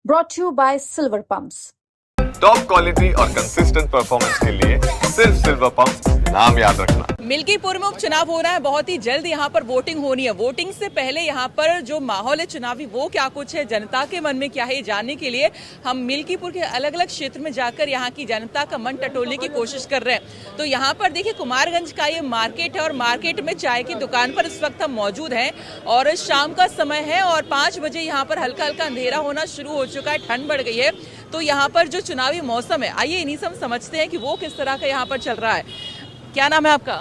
brought to you by Silver Pumps. Top quality और consistent performance के लिए सिर्फ सिल्वर पंप नाम याद रखना। मिल्कीपुर में उपचुनाव हो रहा है, बहुत ही जल्द यहाँ पर वोटिंग होनी है। वोटिंग से पहले यहाँ पर जो माहौल है चुनावी, वो क्या कुछ है, जनता के मन में क्या है, ये जानने के लिए हम मिल्कीपुर के अलग अलग क्षेत्र में जाकर यहाँ की जनता का मन टटोलने की कोशिश कर रहे हैं। तो यहाँ पर देखिए कुमारगंज का ये मार्केट है और मार्केट में चाय की दुकान पर इस वक्त हम मौजूद हैं और शाम का समय है और 5 बजे यहाँ पर हल्का हल्का अंधेरा होना शुरू हो चुका है, ठंड बढ़ गई है। तो यहाँ पर जो चुनावी मौसम है, आइए इन्हीं से हम समझते हैं कि वो किस तरह का यहाँ पर चल रहा है। क्या नाम है आपका?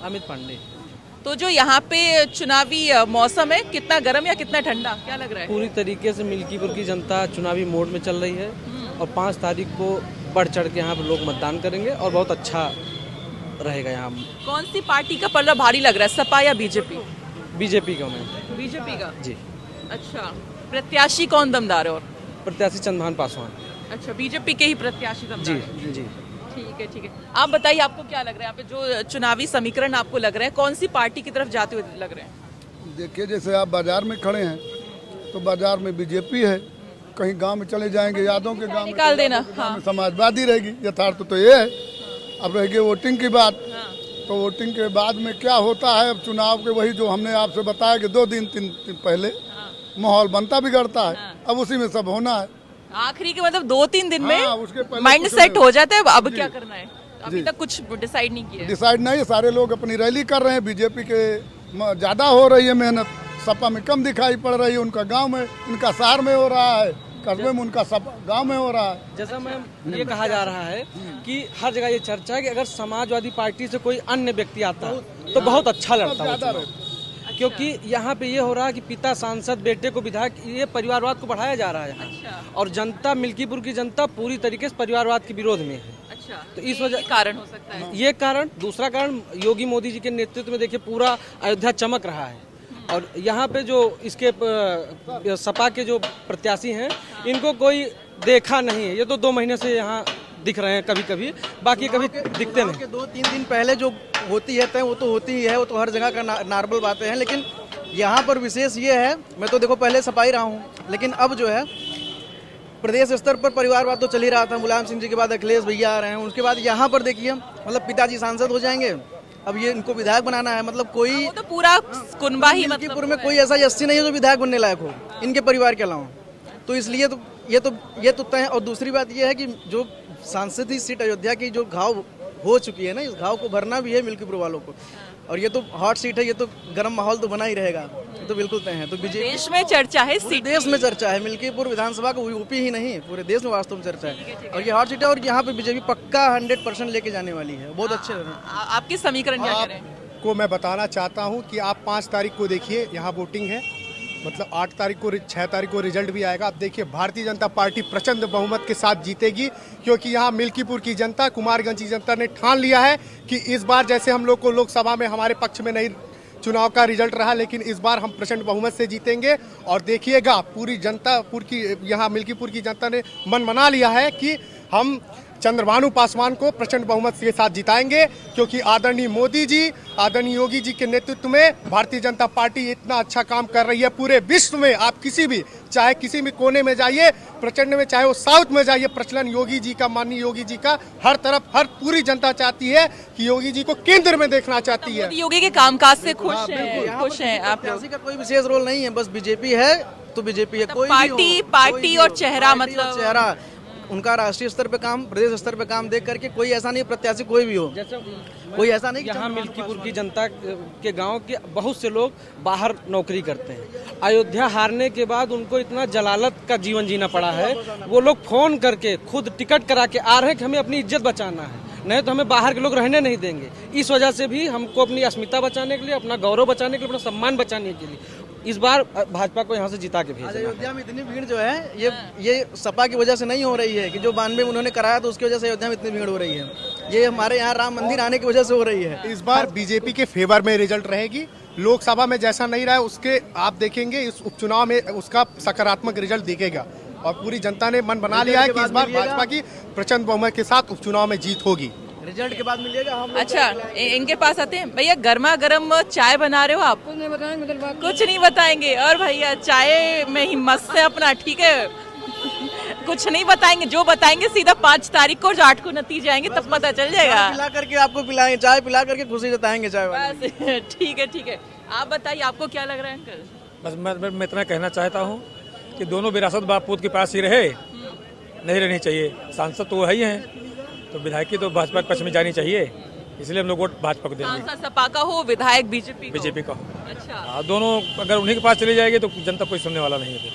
अमित पांडे। तो जो यहाँ पे चुनावी मौसम है, कितना गर्म या कितना ठंडा, क्या लग रहा है? पूरी तरीके से मिल्कीपुर की जनता चुनावी मोड में चल रही है और 5 तारीख को बढ़ चढ़ के यहाँ पर लोग मतदान करेंगे और बहुत अच्छा रहेगा। यहाँ कौन सी पार्टी का पल्ला भारी लग रहा है, सपा या बीजेपी? बीजेपी का मैं। बीजेपी का जी। अच्छा, प्रत्याशी कौन दमदार है? और प्रत्याशी चंद्रभान पासवान। अच्छा, बीजेपी के ही प्रत्याशी दमदार जी है। जी। ठीक है ठीक है। आप बताइए, आपको क्या लग रहा है यहाँ पे जो चुनावी समीकरण आपको लग रहा है, कौन सी पार्टी की तरफ जाते हुए लग रहे हैं? देखिए, जैसे आप बाजार में खड़े हैं तो बाजार में बीजेपी है, कहीं गांव में चले जाएंगे यादों के गांव में निकाल देना, गांव में समाजवादी रहेगी। यथार्थ तो ये है। अब रहेगी वोटिंग की बात, तो वोटिंग के बाद में क्या होता है, अब चुनाव के वही जो हमने आपसे बताया कि 2 दिन 3 दिन पहले माहौल बनता बिगड़ता है, अब उसी में सब होना है। आखिरी के मतलब 2-3 दिन में उसके पहले माइंड कुछ सेट नहीं। हो जाता है, अब क्या करना है, अभी तक कुछ डिसाइड नहीं किया है। डिसाइड नहीं, सारे लोग अपनी रैली कर रहे हैं। बीजेपी के ज़्यादा हो रही है मेहनत, सपा में कम दिखाई पड़ रही है। उनका गांव में, इनका शहर में हो रहा है, कस्बे में उनका गांव में हो रहा है। जैसा मैम ये कहा जा रहा है कि हर जगह ये चर्चा है कि अगर समाजवादी पार्टी से कोई अन्य व्यक्ति आता तो बहुत अच्छा लड़ता वो चुनाव। क्योंकि यहाँ पे ये हो रहा है कि पिता सांसद, बेटे को विधायक, ये परिवारवाद को बढ़ाया जा रहा है यहाँ। और जनता, मिल्कीपुर की जनता पूरी तरीके से परिवारवाद के विरोध में है। अच्छा, तो इस वजह कारण हो सकता है ये कारण। दूसरा कारण, योगी मोदी जी के नेतृत्व में देखिए पूरा अयोध्या चमक रहा है और यहाँ पे जो इसके सपा के जो प्रत्याशी हैं, इनको कोई देखा नहीं है। ये तो 2 महीने से यहाँ दिख रहे हैं कभी कभी, बाकी कभी दिखते नहीं। 2-3 दिन पहले जो होती है तय, वो तो होती ही है, वो तो हर जगह का नॉर्मल बातें हैं। लेकिन यहाँ पर विशेष ये है, मैं तो देखो पहले सपा ही रहा हूँ, लेकिन अब जो है प्रदेश स्तर पर परिवारवाद तो चल ही रहा था। मुलायम सिंह जी के बाद अखिलेश भैया आ रहे हैं, उसके बाद यहाँ पर देखिए मतलब पिताजी सांसद हो जाएंगे, अब ये इनको विधायक बनाना है। मतलब कोई वो तो पूरा कुनबा ही मिल्कीपुर में कोई ऐसा यस्सी नहीं है जो विधायक बनने लायक हो इनके परिवार के अलावा। तो इसलिए तो ये तो तय है। और दूसरी बात ये है कि जो सांसदीय सीट अयोध्या की जो घाव हो चुकी है ना, इस घाव को भरना भी है मिल्कीपुर वालों को। और ये तो हॉट सीट है, ये तो गर्म माहौल तो बना ही रहेगा, ये तो बिल्कुल तय है। तो बीजेपी देश में चर्चा है, पूरे देश में चर्चा है, मिल्कीपुर विधानसभा को यूपी ही नहीं पूरे देश में वास्तव में चर्चा है। और ये हॉट सीट है और यहाँ पे बीजेपी पक्का 100% लेके जाने वाली है। बहुत अच्छे आपके समीकरण क्या कह रहे हैं? को मैं बताना चाहता हूं कि आप 5 तारीख को देखिए, यहाँ वोटिंग है, मतलब 8 तारीख को 6 तारीख को रिजल्ट भी आएगा। अब देखिए भारतीय जनता पार्टी प्रचंड बहुमत के साथ जीतेगी, क्योंकि यहाँ मिल्कीपुर की जनता, कुमारगंज की जनता ने ठान लिया है कि इस बार जैसे हम लोग को लोकसभा में हमारे पक्ष में नहीं चुनाव का रिजल्ट रहा, लेकिन इस बार हम प्रचंड बहुमत से जीतेंगे। और देखिएगा पूरी जनता, यहाँ मिल्कीपुर की जनता ने मन बना लिया है कि हम चंद्रभानु पासवान को प्रचंड बहुमत के साथ जिताएंगे, क्योंकि आदरणीय मोदी जी, आदरणीय योगी जी के नेतृत्व में भारतीय जनता पार्टी इतना अच्छा काम कर रही है। पूरे विश्व में आप चाहे किसी भी कोने में जाइए, प्रचंड में, चाहे वो साउथ में जाइए, प्रचलन योगी जी का, माननीय योगी जी का हर तरफ, हर पूरी जनता चाहती है कि योगी जी को केंद्र में देखना चाहती है। योगी के कामकाज से खुश हैं आप लोग? प्रत्याशी का कोई विशेष रोल नहीं है, बस बीजेपी है तो बीजेपी है। कोई पार्टी और चेहरा, मतलब चेहरा उनका राष्ट्रीय स्तर पे काम, प्रदेश स्तर पे काम देख करके कोई ऐसा नहीं प्रत्याशी कोई भी हो, जैसे कोई ऐसा नहीं। यहाँ मिल्कीपुर की जनता के गांव के बहुत से लोग बाहर नौकरी करते हैं। अयोध्या हारने के बाद उनको इतना जलालत का जीवन जीना पड़ा है, वो लोग फोन करके खुद टिकट करा के आ रहे हैं कि हमें अपनी इज्जत बचाना है, नहीं तो हमें बाहर के लोग रहने नहीं देंगे। इस वजह से भी हमको अपनी अस्मिता बचाने के लिए, अपना गौरव बचाने के लिए, अपना सम्मान बचाने के लिए इस बार भाजपा को यहाँ से जिता के भेजना। अयोध्या में इतनी भीड़ जो है ये सपा की वजह से नहीं हो रही है कि जो 92 में उन्होंने कराया तो उसकी वजह से अयोध्या में इतनी भीड़ हो रही है। ये हमारे यहाँ राम मंदिर आने की वजह से हो रही है। इस बार बीजेपी के फेवर में रिजल्ट रहेगी। लोकसभा में जैसा नहीं रहा है, उसके आप देखेंगे इस उपचुनाव में उसका सकारात्मक रिजल्ट दिखेगा। और पूरी जनता ने मन बना लिया है कि इस बार भाजपा की प्रचंड बहुमत के साथ उपचुनाव में जीत होगी। रिजल्ट के बाद मिलेगा हम। अच्छा, इनके पास आते हैं। भैया गर्मा गर्म चाय बना रहे हो आप? कुछ नहीं बताएंगे और भैया चाय में हिम्मत से अपना, ठीक है, कुछ नहीं बताएंगे, जो बताएंगे सीधा 5 तारीख को, जो 8 को नतीजे आएंगे तब पता चल जाएगा। पिला करके आपको पिलाएंगे, चाय पिला करके खुशी जताएंगे चाय वाले। बस ठीक है ठीक है। आप बताइए आपको क्या लग रहा है अंकल? बस मैं इतना कहना चाहता हूँ कि दोनों विरासत बाप पूत के पास ही रहे, नहीं रहनी चाहिए। सांसद तो वही हैं, तो विधायकी तो भाजपा के पक्ष में जानी चाहिए, इसलिए हम लोग वोट भाजपा को देंगे। सांसद सपा का हो, विधायक बीजेपी बीजेपी का। अच्छा, दोनों अगर उन्हीं के पास चली जाएगी तो जनता कोई सुनने वाला नहीं है फिर।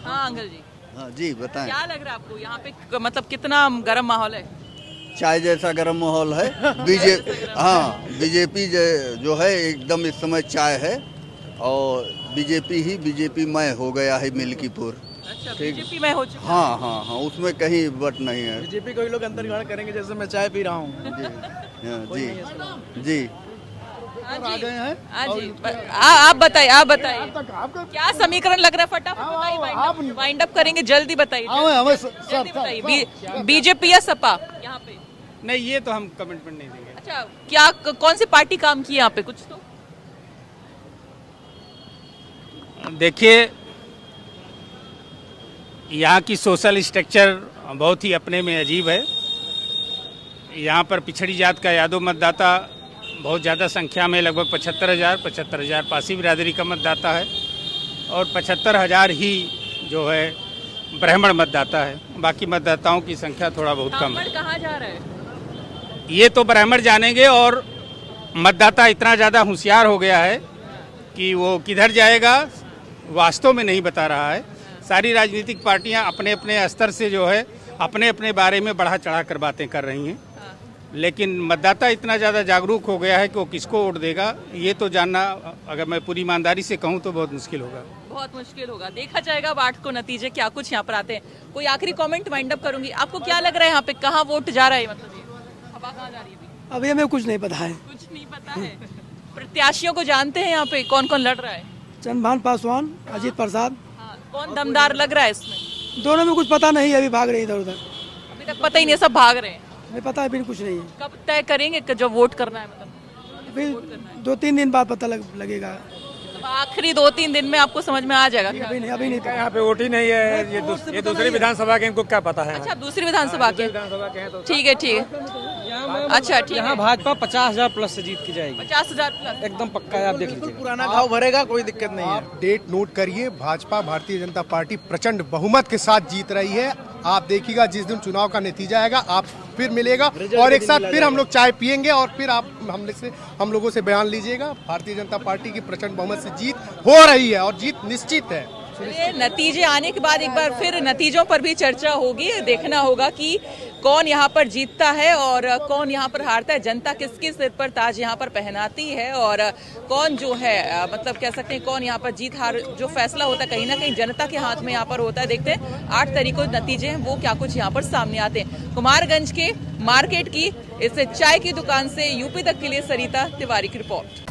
हाँ अंकल जी, हाँ जी बताएं। क्या लग रहा है आपको यहाँ पे, मतलब कितना गर्म माहौल है? चाय जैसा गर्म माहौल है। बीजेपी जो है एकदम इस समय चाय है, और बीजेपी में हो गया है मिल्कीपुर। अच्छा, बीजेपी में हो चुका? हाँ, उसमें कहीं बट नहीं है। बीजेपी को ही लोग अंतर्ग्रहण करेंगे, जैसे मैं चाय पी रहा हूँ। जी आ गए हैं। हाँ जी, आप बताइए क्या समीकरण लग रहा है? फटाफट बताइए, वाइंड अप करेंगे, जल्दी बताइए, जल्दी बताइए। बीजेपी या सपा यहाँ पे? नहीं, ये तो हम कमिटमेंट नहीं देंगे। अच्छा, क्या कौन सी पार्टी काम की यहाँ पे, कुछ तो? देखिए, यहाँ की सोशल स्ट्रक्चर बहुत ही अपने में अजीब है। यहाँ पर पिछड़ी जात का यादव मतदाता बहुत ज़्यादा संख्या में, लगभग 75,000 पासी बिरादरी का मतदाता है, और 75,000 ही जो है ब्राह्मण मतदाता है। बाकी मतदाताओं की संख्या थोड़ा बहुत कम है। कहाँ जा रहा है ये तो ब्राह्मण जानेंगे, और मतदाता इतना ज़्यादा होशियार हो गया है कि वो किधर जाएगा वास्तव में नहीं बता रहा है। सारी राजनीतिक पार्टियां अपने अपने स्तर से जो है अपने अपने बारे में बढ़ा चढ़ा कर बातें कर रही हैं, लेकिन मतदाता इतना ज़्यादा जागरूक हो गया है कि वो किसको वोट देगा ये तो जानना, अगर मैं पूरी ईमानदारी से कहूँ तो बहुत मुश्किल होगा। बहुत मुश्किल होगा, देखा जाएगा 8 को नतीजे क्या कुछ यहाँ पर आते हैं। कोई आखिरी कमेंट वाइंड अप करूंगी, आपको क्या लग रहा है यहाँ पे कहाँ वोट जा रहा है, मतलब ये हवा कहाँ जा रही है? अभी हमें कुछ नहीं पता है। कुछ नहीं पता है। प्रत्याशियों को जानते हैं यहाँ पे कौन कौन लड़ रहा है? चंद्रभान पासवान, अजीत प्रसाद। कौन दमदार लग रहा है इसमें? दोनों में कुछ पता नहीं, अभी भाग रहे इधर उधर। अभी तक पता ही नहीं, सब भाग रहे हैं। हमें पता है अभी कुछ नहीं है। कब तय करेंगे कि जब वोट करना है, मतलब अभी 2-3 दिन बाद पता लगेगा। तो आखिरी 2-3 दिन में आपको समझ में आ जाएगा? अभी नहीं यहाँ पे वोट ही नहीं है, ये दूसरी विधानसभा के, इनको क्या पता है? अच्छा, दूसरी विधानसभा के, ठीक है ठीक है। अच्छा ठीक है, यहाँ भाजपा 50,000 प्लस से जीत की जाएगी। 50,000 प्लस एकदम पक्का है, आप देख लीजिए। पुराना घाव भरेगा, कोई दिक्कत नहीं है। आप डेट नोट करिए, भाजपा भारतीय जनता पार्टी प्रचंड बहुमत के साथ जीत रही है। आप देखिएगा जिस दिन चुनाव का नतीजा आएगा, आप फिर मिलेगा और एक साथ फिर हम लोग चाय पियेंगे, और फिर आप हम लोगों से बयान लीजिएगा। भारतीय जनता पार्टी की प्रचंड बहुमत से जीत हो रही है, और जीत निश्चित है। नतीजे आने के बाद एक बार फिर नतीजों पर भी चर्चा होगी। देखना होगा कि कौन यहाँ पर जीतता है और कौन यहाँ पर हारता है। जनता किसके सिर पर ताज यहाँ पर पहनाती है, और कौन जो है मतलब कह सकते हैं कौन यहाँ पर जीत हार जो फैसला होता है कहीं ना कहीं जनता के हाथ में यहाँ पर होता है। देखते हैं 8 तारीख को नतीजे हैं वो क्या कुछ यहाँ पर सामने आते हैं। कुमारगंज के मार्केट की इस चाय की दुकान से यूपी तक के लिए सरिता तिवारी की रिपोर्ट।